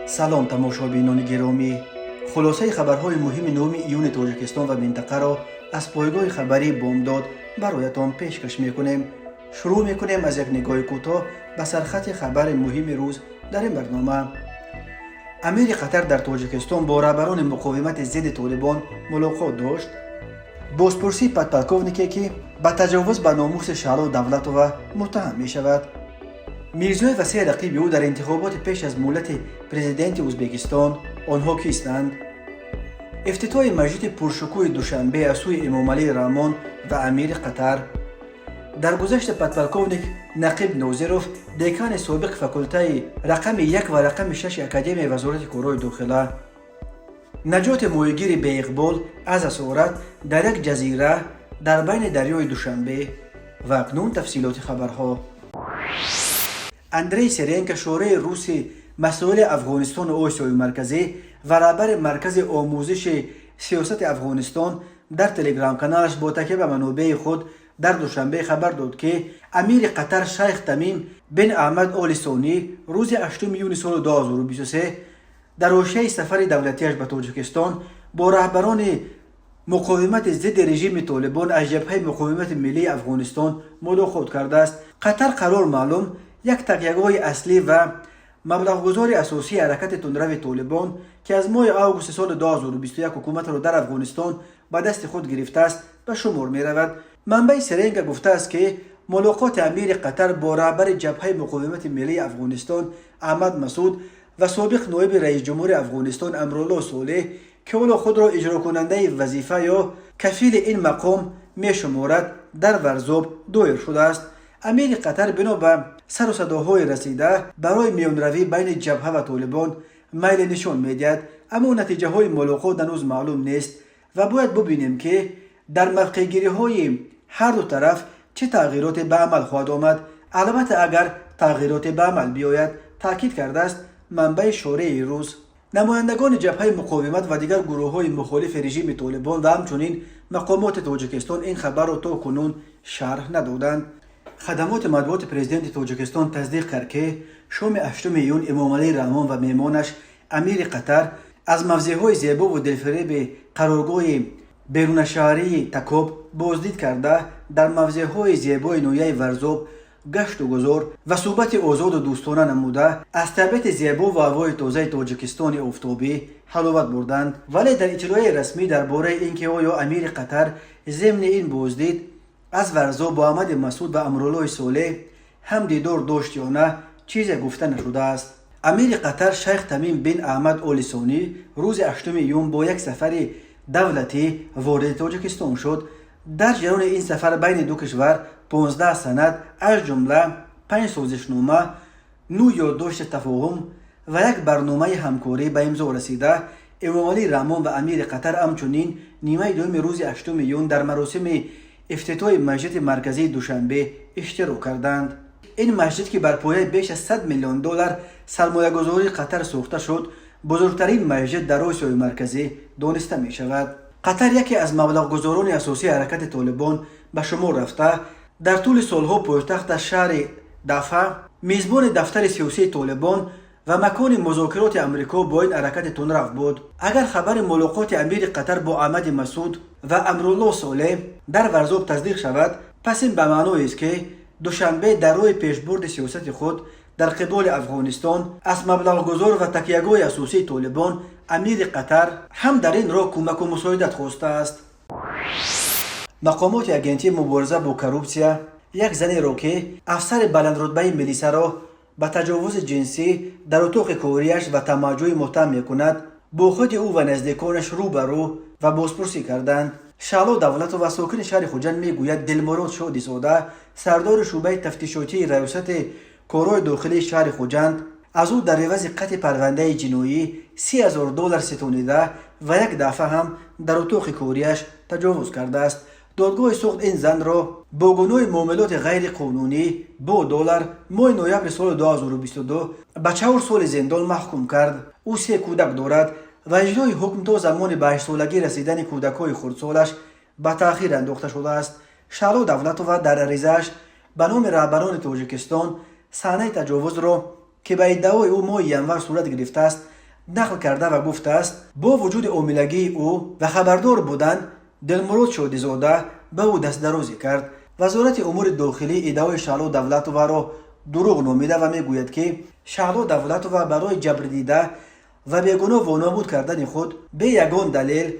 سلام تماشابینان گرامی، خلاصه خبرهای مهم 9 ایون تاجیکستان و منطقه را از پایگاه خبری بامداد برایتان پیشکش میکنیم. شروع میکنیم از یک نگاه کوتاه به سرخط خبر مهم روز در این برنامه. امیر قطر در تاجیکستان با رهبران مقاومت ضد طالبان ملاقات داشت. بازپرسی پدپلکوونیکی که به تجاوز به ناموس شعلا دولتوف متهم می شود. میرزای وسیع رقیب او در انتخابات پیش از مولد پرزیدنت ازبکستان، آنها کیستند؟ افتتاح مسجد پرشکوه دوشنبه از سوی امام علی رحمان و امیر قطر. در گذشت پدپلکوونیک نقیب نوزیروف، دکان سابق فاکولته رقم 1 و رقم 6 اکادمی وزارت کارهای داخله. نجات ماهیگیر به اقبال از اسارت در یک جزیره در بین دریای دوشنبه. و اکنون تفصیلات خبرها. اندری سرینکا، شورای روسی مسائل افغانستان و آسیای مرکزی و رهبر مرکز آموزش سیاست افغانستان، در تلگرام کانالش با تکیه به منابع خود در دوشنبه خبر داد که امیر قطر شیخ تمیم بن احمد آل ثانی روز 8 یونیو سال 2023 در حاشیه سفر دولتیش به تاجیکستان با رهبران مقاومت ضد رژیم طالبان از جبهه مقاومت ملی افغانستان ملاقات کرده است. قطر قرار معلوم یک تکیهگاه اصلی و مبلغ اساسی حرکت تندرو طالبان که از ماه آگوست سال 2021 حکومت را در افغانستان به دست خود گرفته است به شمار می رود. منبع سرینگا گفته است که ملاقات امیر قطر با رهبر جبهه مقاومت ملی افغانستان احمد مسعود و سابق نایب رئیس جمهور افغانستان امرالله صالح که او خود را اجرا کننده وظیفه یا کفیل این مقام می شمارد در ورزاب دایر شده است. امیر قطر بنا به سر و صداهای رسیده برای میانروی بین جبهه و طالبان میل نشان میدهد، اما نتیجه های ملاقات هنوز معلوم نیست و باید ببینیم که در موقع گیری های هر دو طرف چه تغییرات به عمل خواهد آمد. البته اگر تغییرات به عمل بیاید، تاکید کرده است منبع شورای روز. نمایندگان جبهه مقاومت و دیگر گروه های مخالف رژیم طالبان و همچنین مقامات تاجیکستان این خبر را تا کنون شرح ندادند. خدمات مطبوعات پرزیدنت تاجیکستان تصدیق کرد که شام 8 یون امام علی رحمان و میمانش امیر قطر از موضعهای زیبا و دلفریب قرارگاه بیرون شهری تکوب بازدید کرده در موضعهای زیبای نویه ورزاب گشت و گذار و صحبت آزاد و دوستانه نموده از طبیعت زیبا و هوای تازه تاجیکستان آفتابی حلاوت بردند. ولی در اطلاع رسمی درباره اینکه آیا امیر قطر ضمن این بازدید از ورزاب با احمد مسعود و امرالله صالح هم دیدار داشت یا نه چیزی گفته نشده است. امیر قطر شیخ تمیم بن احمد آل ثانی روز 8 یون با یک سفر دولتی وارد تاجیکستان شد. در جریان این سفر بین دو کشور 15 سند از جمله 5 سازشنامه، 9 یادداشت تفاهم و یک برنامه همکاری به امضا رسیده. امام علی رحمان و امیر قطر همچنین نیمه دوم روز 8 یون در مراسم افتتاح مسجد مرکزی دوشنبه اشتراک کردند. این مسجد که بر پایه بیش از 100 میلیون دلار سرمایه‌گذاری قطر ساخته شد، بزرگترین مسجد در آسیای مرکزی دانسته می شود. قطر یکی از مبلغ‌گذاران اساسی حرکت طالبان به شمار رفته. در طول سالها پایتخت شهر دفع میزبان دفتر سیاسی طالبان و مکان مذاکرات امریکا با این حرکت تندرو بود. اگر خبر ملاقات امیر قطر با احمد مسعود و امرالله صالح در ورزاب تصدیق شود، پس این به معنای است که دوشنبه در راه پیشبرد سیاست خود در قبال افغانستان از مبلغ‌گذار و تکیهگاه اساسی طالبان امیر قطر هم در این راه کمک و مساعدت خواسته است. مقامات اگنتی مبارزه با کروپسیا یک زنی را که افسر بلندرتبه ملیسا را به تجاوز جنسی در اتاق کاریش و تمجید متهم می‌کند، با خود او و نزدیکانش روبرو و بازپرسی کردند. شعلا دولتوف و ساکن شهر خوجند میگوید دلمراد شادی زاده، سردار شعبه تفتیشاتی ریاست کارهای داخلی شهر خوجند، از او در عوض قطع پرونده جنایی 30,000 دلار ستانیده و یک دفعه هم در اتاق کاریش تجاوز کرده است. دادگاه ساخت این زن را با گناه معاملات غیر قانونی با دلار ماه نوامبر سال 2022 به 4 سال زندان محکوم کرد. او 3 کودک دارد و اجرای حکم تا زمان به 8 سالگی رسیدن کودک‌های خردسالش به تأخیر انداخته شده است. شعلا دولتوف در عریضه‌اش به نام رهبران تاجیکستان صحنه تجاوز را که به ادعای او ماه ینور صورت گرفته است نقل کرده و گفته است با وجود اومیلگی او و خبردار بودن دلمرود شودیزاده به او دست درازی کرد. وزارت امور داخلی ادعای شعلو دولتوف را دروغ نامیده و میگوید که شعلو دولتوف برای جبر دیده و بیگناه وانمود کردن خود به یگان دلیل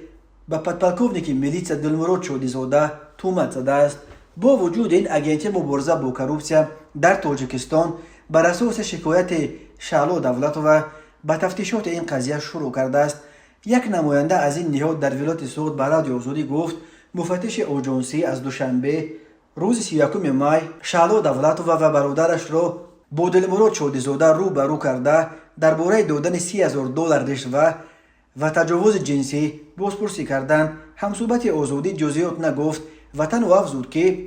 به پدپلکوونیک میلیڅ دلمرود شودیزاده تهمت زده است. با وجود این اگنتی مبارزه با کروپسیا در تاجیکستان بر اساس شکایت شعلو دولتوف به تفتیشات این قضیه شروع کرده است. یک نماینده از این نهاد در ولایت سوئد به رادیو آزادی گفت مفتش آژانسی از دوشنبه روز 31 مای شعلو دولتوف و برادرش را با دلمرود شودیزاده روبرو کرده درباره دادن $30,000 رشوه و تجاوز جنسی بازپرسی کردند. همصحبت آزادی جزئیات نگفت و تنها افزود که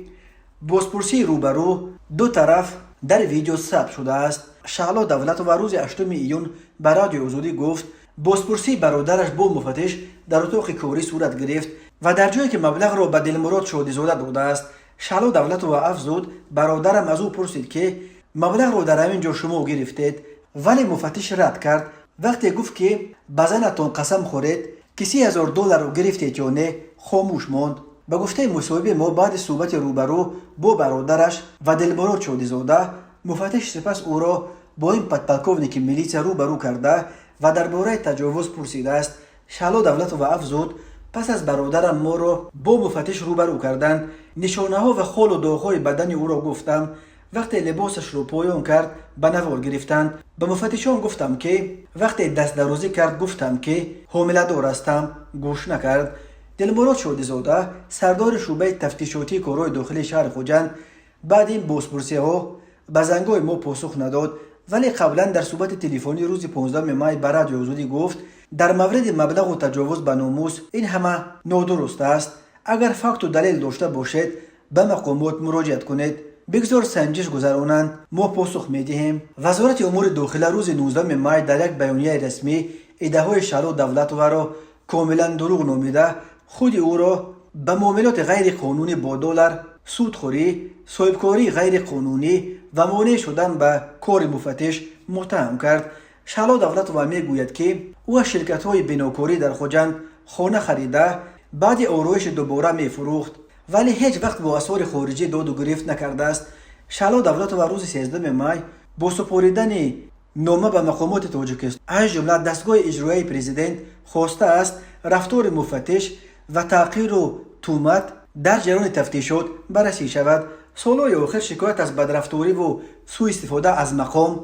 بازپرسی روبرو دو طرف در ویدیو ثبت شده است. شعلو دولتوف روز 8 ایون به رادیو آزادی گفت بازپرسی برادرش با مفتش در اتاق کاری صورت گرفت و در جایی که مبلغ را به دلمرود شودیزاده داده است. شعلو دولتوف افزود برادرم از او پرسید که مبلغ را در همین جا شما گرفتید، ولی مفتش رد کرد. وقتی گفت که به زنتان قسم خورید که $30,000 را گرفتید یا نه خاموش ماند. به گفته مصاحب ما بعد صحبت روبرو با برادرش و دلمرود شودیزاده مفتش سپس او را با این پدپلکوونیک میلیڅ روبرو کرده و درباره تجاوز پرسیده است. شعلو دولتوف افزود پس از برادرم ما را با مفتش روبرو کردند. نشانه ها و خال و داغ‌های بدن او را گفتم. وقتی لباسش را پایان کرد به نوار گرفتند. به مفتشان گفتم که وقتی دست درازی کرد گفتم که حامله دار هستم، گوش نکرد. دلمرود شودیزاده سردار شعبه تفتیشاتی کارهای داخلی شهر خوجند بعد این بازپرسی ها به زنگای ما پاسخ نداد، ولی قبلا در صحبت تلفنی روز 15 مای به رادیو آزادی گفت در مورد مبلغ و تجاوز به ناموس این همه نادرست است. اگر فکت و دلیل داشته باشید به مقامات مراجعت کنید، بگذار سنجش گذرانند، ما پاسخ میدهیم. وزارت امور داخلی روز 19 مای در یک بیانیه رسمی ادعای شعلو دولتوف را کاملا دروغ نامیده خود او را به معاملات غیر قانونی با دلار، سودخوری، صاحبکاری غیر قانونی و مانع شدن به کار مفتش متهم کرد. شعلو دولتوف میگوید که او از شرکت‌های بناکاری در خوجند خانه خریده بعد آرایش دوباره میفروخت، ولی هیچ وقت با اسرار خارجی داد و گرفت نکرده است. شعلو دولتوف روز 13 مای با سپردن نامه به مقامات تاجیکستان از جمله دستگاه اجرایی پرزیدنت خواسته است رفتار مفتش و تحقیر و تهمت در جریان تفتیشات بررسی شود. سالهای آخر شکایت از بدرفتاری و سوء استفاده از مقام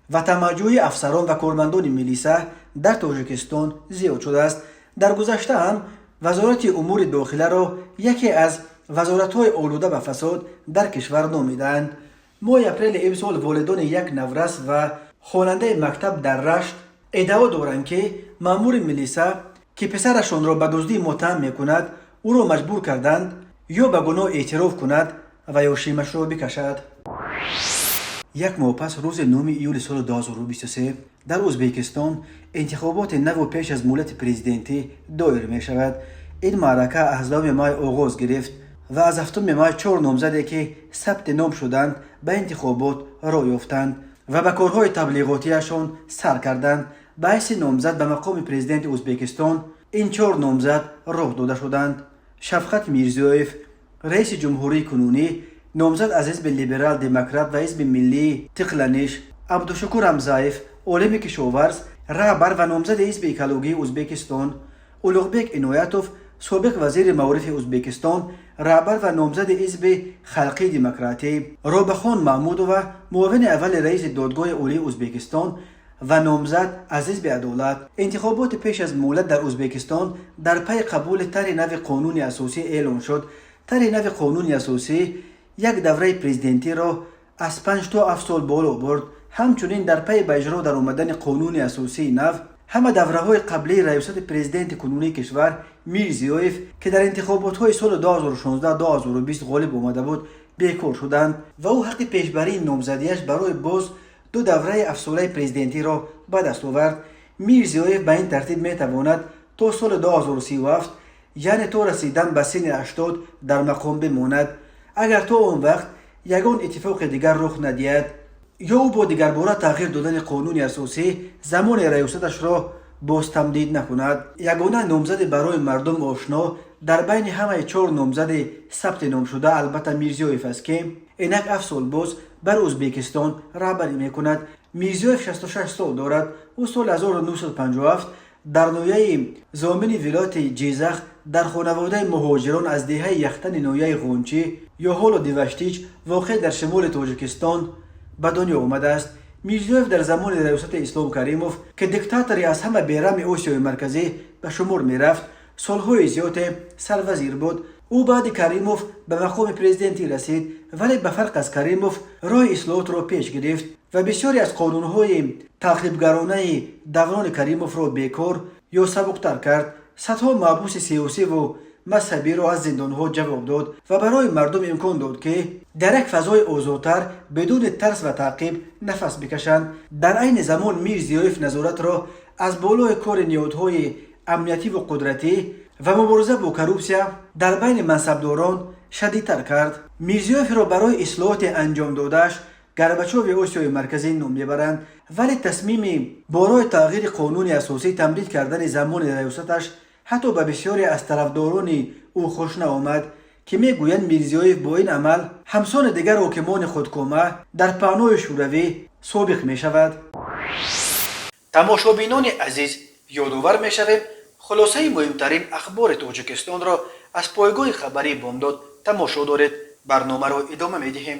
و تمجید افسران و کارمندان میلیڅ در تاجیکستان زیاد شده است. در گذشته هم وزارت امور داخلی را یکی از وزارت‌های آلوده به فساد در کشور نامیدند. ماه اپریل امسال والدان یک نورس و خواننده مکتب در رشت ادعا دارند که مأمور میلیڅ که پسرشان را به دزدی متهم میکند او را مجبور کردند یا به گناه اعتراف کند و یا شیمش را بکشد. یک ماه پس روز 9 ایول سال 2023 در ازبکستان انتخابات نو پیش از مولد پرزیدنتی دایر می شود. این معرکه از 10 مای آغاز گرفت و از 7 مای 4 نامزدی که ثبت نام شدند به انتخابات راه یافتند و به کارهای تبلیغاتیشان سر کردند. به حیث نامزد به مقام پرزیدنت ازبکستان این 4 نامزد راه داده شدند. شفقت میرزیویف رئیس جمهوری کنونی نامزد از حزب لیبرال دموکرات و حزب ملی تقلانش، عبدالشکور حمزایف عالم کشاورز رهبر و نامزد حزب اکولوژی ازبکستان، اولوغبک عنایتوف سابق وزیر معارف ازبکستان رهبر و نامزد حزب خلقی دموکراتی، رابخان محمود و معاون اول رئیس دادگاه عالی ازبکستان و نامزد از حزب عدالت. انتخابات پیش از مولد در ازبکستان در پی قبول طرح نو قانون اساسی اعلان شد. طرح نو قانون اساسی یک دوره پرزیدنتی را از 5 تا 7 سال بالا برد. همچنین در پی به اجرا در آمدن قانون اساسی نو همه دوره‌های قبلی ریاست پرزیدنت کنونی کشور میرزیویف که در انتخابات‌های سال 2016-2020 غالب آمده بود بیکار شدند و او حق پیشبری نامزدیش برای باز 2 دوره 7 ساله پرزیدنتی را به دست آورد. میرزیویف به این ترتیب میتواند تا سال 2037 یعنی تا رسیدن به سن 80 در مقام بماند. اگر تا اون وقت یگان اتفاق دیگر رخ ندهد یا او با دیگر باره تغییر دادن قانون اساسی زمان ریاستش را باز تمدید نکند. یگانه نامزد برای مردم آشنا در بین همه 4 نامزد ثبت نام شده البته میرزیویف است که اینک 7 سال باز بر ازبکستان رهبری میکند. میرزیویف 66 سال دارد. او سال 1957 در نویه زامن ولایت جیزخ در خانواده مهاجران از دهه یختن نویه غونچی یا هولو دیوشتیچ واقع در شمال تاجیکستان به دنیا آمده است. میرزیویف در زمان ریاست اسلام کریموف که دیکتاتوری از همه بیرم آسیای مرکزی به شمار میرفت سالهای زیاد سروزیر بود. او بعد کریموف به مقام پرزیدنتی رسید، ولی به فرق از کریموف راه اصلاحات را پیش گرفت و بسیاری از قانونهای تعقیبگرانه دوران کریموف را بیکار یا سبکتر کرد. صدها محبوس سیاسی و مذهبی را از زندانها جواب داد و برای مردم امکان داد که در یک فضای آزادتر بدون ترس و تعقیب نفس بکشند. در عین زمان میرزیویف نظارت را از بالای کار نهادهای امنیتی و قدرتی و مبارزه با کروپسیا در بین منصبداران شدیدتر کرد. میرزیویف را برای اصلاحات انجام دادش گرباچوف آسیای مرکزی نام میبرند، ولی تصمیم برای تغییر قانون اساسی تمدید کردن زمان ریاستش حتی به بسیاری از طرفداران او خوش نآمد که میگویند میرزیویف با این عمل همسان دیگر حاکمان خودکامه در پهنای شوروی سابق می شود. تماشابینان عزیز، یادآور می شویم خلاصه مهمترین اخبار تاجیکستان را از پایگاه خبری بامداد تماشا دارید. برنامه را ادامه می دهیم.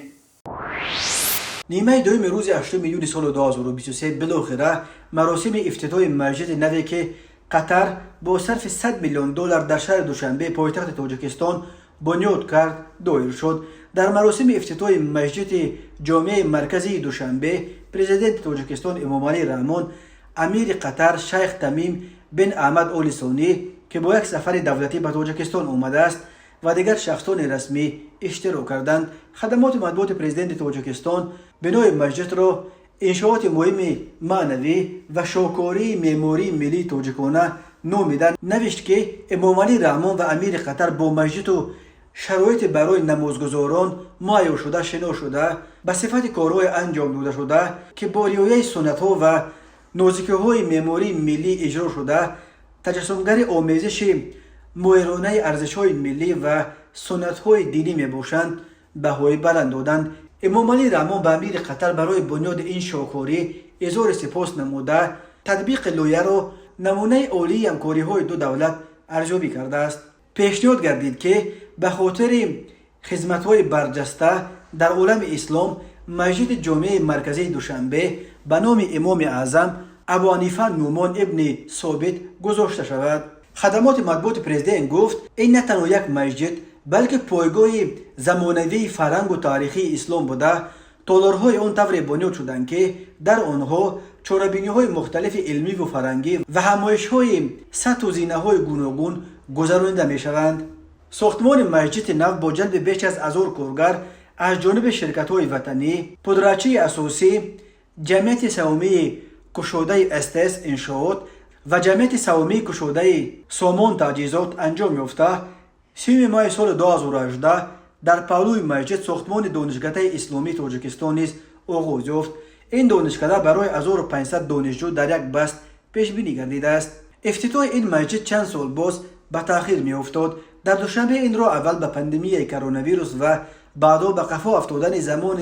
نیمه دوم روز 8 یونی سال 2023 بالاخره مراسم افتتاح مسجد نوی که قطر با صرف 100 میلیون دلار در شهر دوشنبه پایتخت تاجیکستان بنیاد کرد دایر شد. در مراسم افتتاح مسجد جامع مرکزی دوشنبه پرزیدنت تاجیکستان امامعلی رحمان، امیر قطر شیخ تمیم بن احمد آل ثانی که با یک سفر دولتی به تاجیکستان آمده است و دیگر شخصان رسمی اشتراک کردند. خدمات مطبوعات پرزیدنت تاجیکستان بنای مسجد را انشاءات مهم معنوی و شاهکاری معماری ملی تاجیکانه نامیدند. نوشت که امامعلی رحمان و امیر قطر با مسجد و شرایط برای نمازگزاران معیار شده شنا شده به صفت کارهای انجام داده شده که با رعایت سنت‌ها و نازکی‌های معماری ملی اجرا شده تجسمگر آمیزش ماهرانه ارزش‌های ملی و سنت‌های دینی میباشند بهای بلند دادند. امامعلی رحمان به امیر قطر برای بنیاد این شاهکاری اظهار سپاس نموده تطبیق لایحه را نمونه عالی همکاری‌های دو دولت ارزیابی کرده است. پیشنهاد گردید که به خاطر خدمت‌های برجسته در عالم اسلام مسجد جامع مرکزی دوشنبه به نام امام اعظم ابو حنیفه نعمان ابن ثابت گذاشته شود. خدمات مطبوعات پرزیدنت گفت این نه تنها یک مسجد بلکه پایگاه زمانوی فرهنگ و تاریخی اسلام بوده. تالارهای آن طور بنیاد شدند که در آنها چاره‌بینی‌های مختلف علمی و فرهنگی و همایش‌های سطح و زینه‌های گوناگون گذرانیده می‌شوند. ساختمان مسجد نو با جلب بیش از 1000 کارگر از جانب شرکت‌های وطنی، پدرچه اساسی، جمعیت سهامی کشاده استس انشاءات و جمعیت سهامی کشاده سامان تجهیزات انجام یافته. 3 ماه سال 2018 در پهلوی مسجد ساختمان دانشکده اسلامی تاجیکستان نیز آغاز یافت. این دانشکده برای 1500 دانشجو در یک بست پیش بینی گردیده است. افتتاح این مسجد چند سال باز به تأخیر می افتاد. در دوشنبه این را اول به پاندمی کرونا ویروس و بعدا به قفا افتادن زمان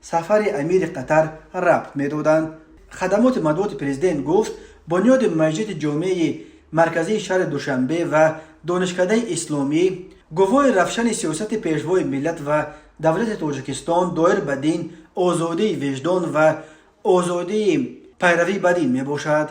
سفر امیر قطر ربط می دادند. خدمات مطبوعات پرزیدنت گفت بنیاد مسجد جامع مرکزی شهر دوشنبه و دانشکده اسلامی گواه رفشن سیاست پیشوای ملت و دولت تاجیکستان دایر به دین، آزادی وجدان و آزادی پیروی به دین می باشد.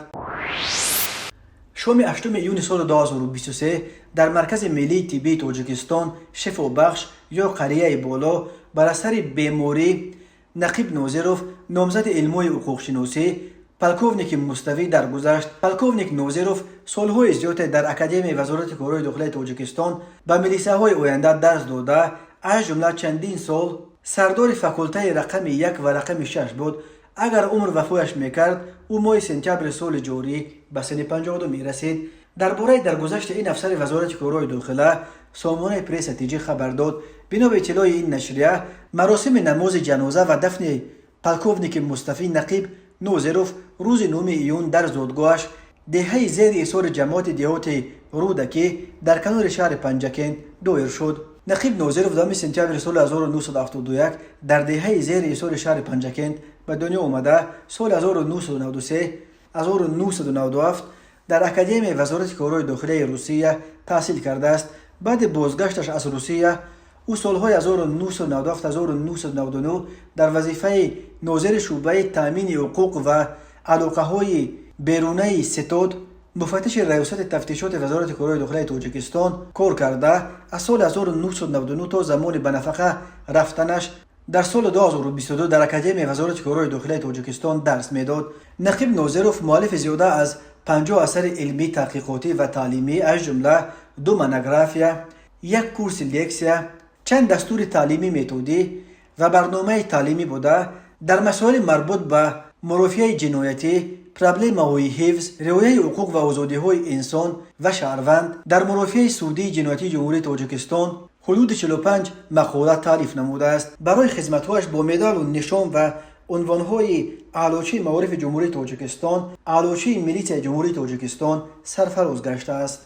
شام 8 یونی سال 2023 در مرکز ملی طبی تاجیکستان شفا بخش یا قریه بالا بر اثر بیماری نقیب ناظروف نامزد علمی حقوق شناسی پالکوونیک مستوی درگذشت. پالکوونیک ناظروف سالهای زیاد در اکادمی وزارت کارهای داخلی تاجیکستان به ملیسه‌های آینده درس داده، از جمله چندین سال سردار فاکولته رقم 1 و رقم 6 بود. اگر عمر وفایش میکرد او ماه سپتامبر سال جاری به سن 52 میرسید. درباره درگذشت این افسر وزارت کارهای داخلی سامانه پرس تیجی خبر داد. بنا به اطلاع این نشریه مراسم نماز جنازه و دفن پالکوونیک مستوی نقیب ناظروف روز 9 ایون در زادگاهش دهه زیر ایثار جماعت دیهات رودکی در کنار شهر پنجکند دایر شد. نقیب نوزروف در سپتامبر سال 1971 در دهه زیر ایثار شهر پنجکند به دنیا آمده. سال 1993 1997 در اکادمی وزارت کارهای داخلی روسیه تحصیل کرده است. بعد بازگشتش از روسیه او سالهای 1997 1999 در وظیفه ناظر شعبه تامین حقوق و علاقه های بیرونی ستاد مفتش ریاست تفتیشات وزارت کارهای داخلی تاجیکستان کار کرده. از سال 1999 تا زمان به نفقه رفتنش در سال 2022 در اکادمی وزارت کارهای داخلی تاجیکستان درس میداد. نقیب نوزروف مؤلف زیاده از 50 اثر علمی تحقیقاتی و تعلیمی از جمله 2 مونوگرافیا، 1 کورس لکسیا، چند دستور تعلیمی متدی و برنامه تعلیمی بوده. در مسائل مربوط به مرافعه جنایتی، پرابلم های حفظ، رعایت حقوق و آزادی های انسان و شهروند، در مرافعه سودی جنایتی جمهوری تاجیکستان حدود 45 مقاله تالیف نموده است. برای خدمت‌هایش با مدال و نشان و عنوان‌های اعلاچی معارف جمهوری تاجیکستان، اعلاچی ملیت جمهوری تاجیکستان سرفراز گشته است.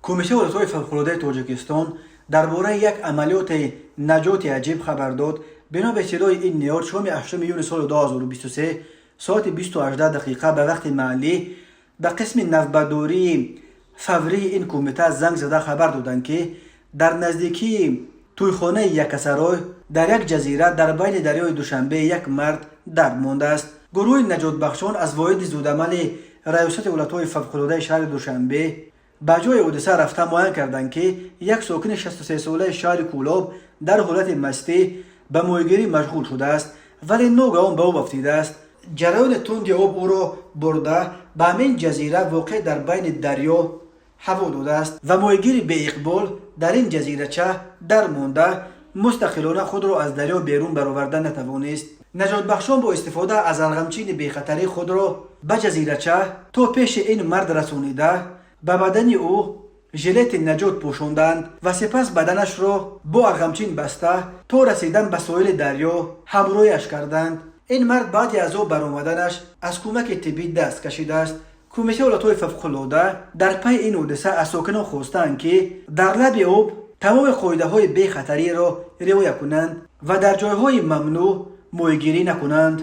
کمیته ولایت‌های فوق‌العاده تاجیکستان درباره یک عملیات نجات عجیب خبر داد. بنا به اطلاع این نهاد شام 8 میلیون سال 2023 ساعت 28 دقیقه به وقت محلی به قسم نوبرداری فوری این کمیته زنگ زده خبر دادند که در نزدیکی تویخانه یکسرای در یک جزیره در بین دریای دوشنبه یک مرد درد مانده است. گروه نجات بخشان از واحد زودعمل ریاست ولایت‌های فوق‌العاده شهر دوشنبه به جای حادثه رفته معاینه کردند که یک ساکن 63 ساله شهر کولاب در حالت مستی به ماهیگیری مشغول شده است ولی ناگهان به آب افتیده است. جریان تند آب او را برده به همین جزیره واقع در بین دریا هوا داده است و ماهیگیر به اقبال در این جزیره‌چه در مانده مستقلانه خود را از دریا بیرون برآورده نتوانست. نجات بخشان با استفاده از ارغمچین بی‌خطری خود را به جزیره‌چه تا پیش این مرد رسانیده به بدن او ژیلت نجات پوشاندند و سپس بدنش را با ارغمچین بسته تا رسیدن به ساحل دریا همراهیش کردند. این مرد بعد از آب برآمدنش از کمک طبی دست کشیده است. کمیته ولایت‌های فوق‌العاده در پی این حادثه از ساکنان خواستند که در لب آب تمام قاعده‌های بی‌خطری را رعایت کنند و در جای‌های ممنوع ماهیگیری نکنند.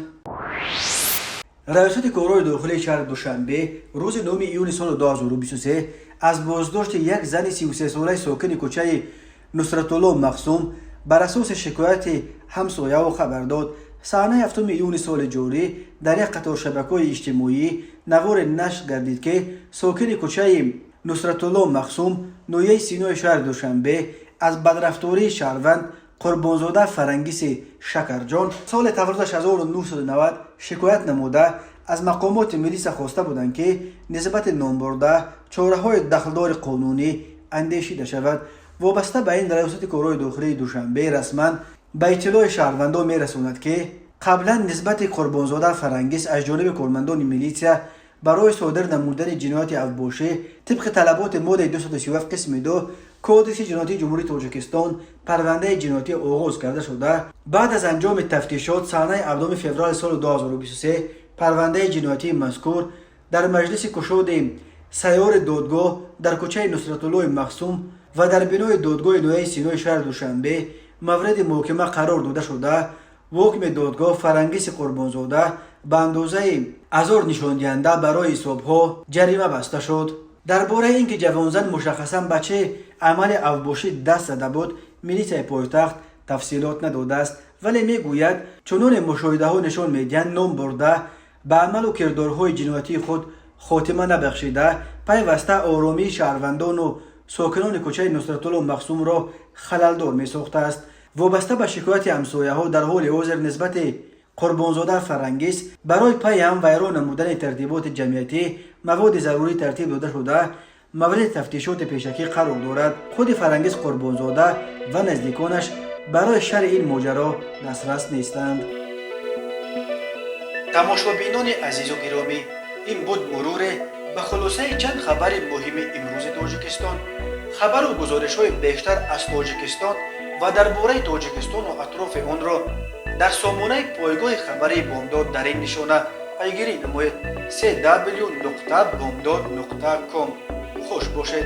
ریاست کارهای داخلی شهر دوشنبه روز 9 ایون سال 2023 از بازداشت یک زن 33 ساله ساکن کوچه نصرتالله مقسوم بر اساس شکایت همسایه و خبر داد. صحنه 7 ایون سال جاری در یک قطار شبکه‌های اجتماعی نوار نشر گردید که ساکن کوچه نصرتالله مقسوم نویه سینای شهر دوشنبه از بدرفتاری شهروند قربانزاده فرنگیس شکرجان سال تولدش 1990 شکایت نموده از مقامات ملیس خواسته بودند که نسبت نامبرده چاره‌های دخلدار قانونی اندیشیده شود. وابسته به این ریاست کارهای داخلی دوشنبه رسما به اطلاع شهروندان میرساند که قبلا نسبت قربانزاده فرنگیس از جانب کارمندان میلیسیا برای صادر نمودن جنایت اوباشی طبق طلبات ماده 237 قسم 2 کودکس جنایتی جمهوری تاجیکستان پرونده جنایتی آغاز کرده شده. بعد از انجام تفتیشات صحنه 7 فوریه سال 2023 پرونده جنایتی مذکور در مجلس کشاد سیار دادگاه در کوچه نصرتالله مقسوم و در بنای دادگاه نویه سینای شهر دوشنبه مورد محاکمه قرار داده شده. حکم دادگاه فرنگیس قربانزاده به اندازه 1000 نشان دهنده برای حساب‌ها جریمه بسته شد. درباره اینکه جوانزن مشخصا به چه عمل اوباشی دست زده بود ملیسیای پایتخت تفصیلات نداده است ولی میگوید چنان مشاهده‌ها نشان می‌دهند نام برده به عمل و کردارهای جنایتی خود خاتمه نبخشیده پیوسته آرامی شهروندان و ساکنان کوچه نصرتالله مقسوم را خللدار می‌ساخته است. وابسته به شکایت همسایه‌ها در حال حاضر نسبت قربانزاده فرنگیس برای پی هم ویران نمودن ترتیبات جمعیتی مواد ضروری ترتیب داده شده مورد تفتیشات پیشکی قرار دارد. خود فرنگیس قربانزاده و نزدیکانش برای شرح این ماجرا دسترس نیستند. تماشابینان عزیز و گرامی، این بود مرور به خلاصه چند خبر مهم امروز تاجیکستان. خبر و گزارش‌های بیشتر از تاجیکستان و درباره تاجیکستان و اطراف آن را در سامانه پایگاه خبری بامداد در این نشانه پیگیری نموید. www.bomdod.com. خوش باشید.